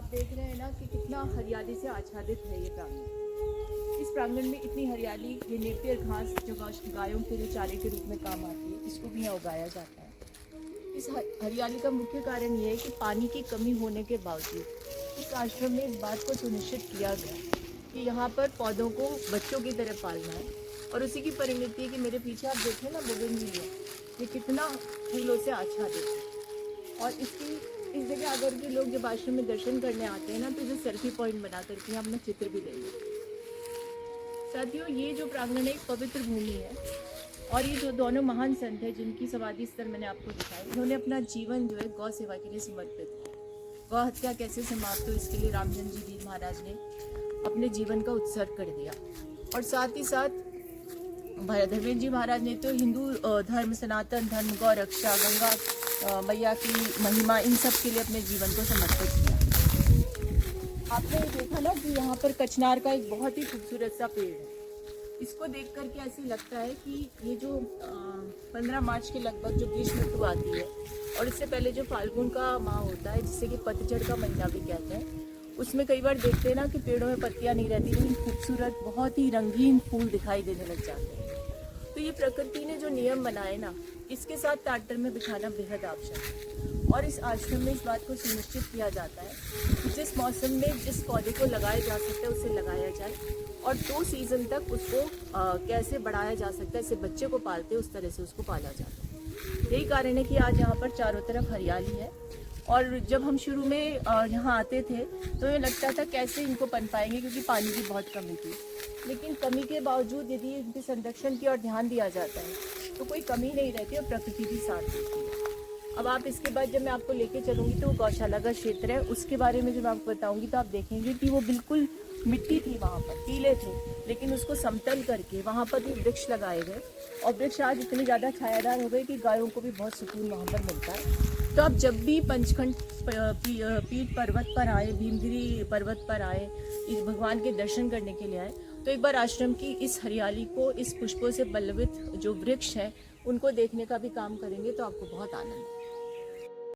देख रहे हैं ना कि कितना हरियाली से आच्छादित है ये प्रांगण। इस प्रांगण में इतनी हरियाली, ये नेपियर घास जो गायों के लिए चारे के रूप में काम आती है, इसको भी यहाँ उगाया जाता है। इस हरियाली का मुख्य कारण ये है कि पानी की कमी होने के बावजूद इस आश्रम में इस बात को सुनिश्चित किया गया कि यहाँ पर पौधों को बच्चों की तरह पालना है। और उसी की परिणति है कि मेरे पीछे आप देखें ना, बोगनविलिया, ये कितना फूलों से आच्छादित है। और इस जगह अगर के लोग जब आश्रम में दर्शन करने आते हैं ना, तो जो सेल्फी पॉइंट बना करके हम अपना चित्र भी लेंगे। साथियों, ये जो प्रांगण एक पवित्र भूमि है और ये जो दोनों महान संत हैं जिनकी समाधि स्थल मैंने आपको दिखाया, इन्होंने अपना जीवन जो है गौ सेवा के लिए समर्पित किया। गौ हत्या कैसे समाप्त हो, इसके लिए रामचंद्र जी महाराज ने अपने जीवन का उत्सर्ग कर दिया। और साथ ही साथ धर्मेंद्र जी महाराज ने तो हिंदू धर्म, सनातन धर्म, गौ रक्षा, गंगा मैया की महिमा, इन सब के लिए अपने जीवन को समर्पित किया। आपने देखा ना कि यहाँ पर कचनार का एक बहुत ही खूबसूरत सा पेड़ है। इसको देख करके ऐसे लगता है कि ये जो 15 मार्च के लगभग जो ग्रीष्म ऋतु आती है और इससे पहले जो फाल्गुन का माह होता है, जिससे कि पतझड़ का महीना भी कहते हैं, उसमें कई बार देखते हैं ना कि पेड़ों में पत्तियां नहीं रहती, लेकिन खूबसूरत बहुत ही रंगीन फूल दिखाई देने लग जाते हैं। तो ये प्रकृति ने जो नियम बनाए ना, इसके साथ तारतम्य बिठाना बेहद आवश्यक है। और इस आश्रम में इस बात को सुनिश्चित किया जाता है कि जिस मौसम में जिस पौधे को लगाया जा सकता है उसे लगाया जाए, और 2 सीज़न तक उसको कैसे बढ़ाया जा सकता है, जैसे बच्चे को पालते हैं उस तरह से उसको पाला जाता है। यही कारण है कि आज यहाँ पर चारों तरफ हरियाली है। और जब हम शुरू में यहाँ आते थे तो ये लगता था कैसे इनको पन पाएंगे, क्योंकि पानी की बहुत कमी थी। लेकिन कमी के बावजूद यदि इनके संरक्षण की ओर ध्यान दिया जाता है तो कोई कमी नहीं रहती और प्रकृति भी साथ देती है। अब आप इसके बाद जब मैं आपको लेके चलूँगी तो गौशाला का क्षेत्र है, उसके बारे में जब मैं आपको बताऊँगी तो आप देखेंगे कि वो बिल्कुल मिट्टी थी, वहाँ पर टीले थे, लेकिन उसको समतल करके वहाँ पर भी वृक्ष लगाए गए और वृक्ष आज इतने ज़्यादा छायादार हो गए कि गायों को भी बहुत सुकून वहाँ पर मिलता है। तो आप जब भी पंचखंड पीठ पर्वत पर आए, भीमगिरी पर्वत पर आए, इस भगवान के दर्शन करने के लिए आए, तो एक बार आश्रम की इस हरियाली को, इस पुष्पों से पल्लवित जो वृक्ष है, उनको देखने का भी काम करेंगे तो आपको बहुत आनंद है।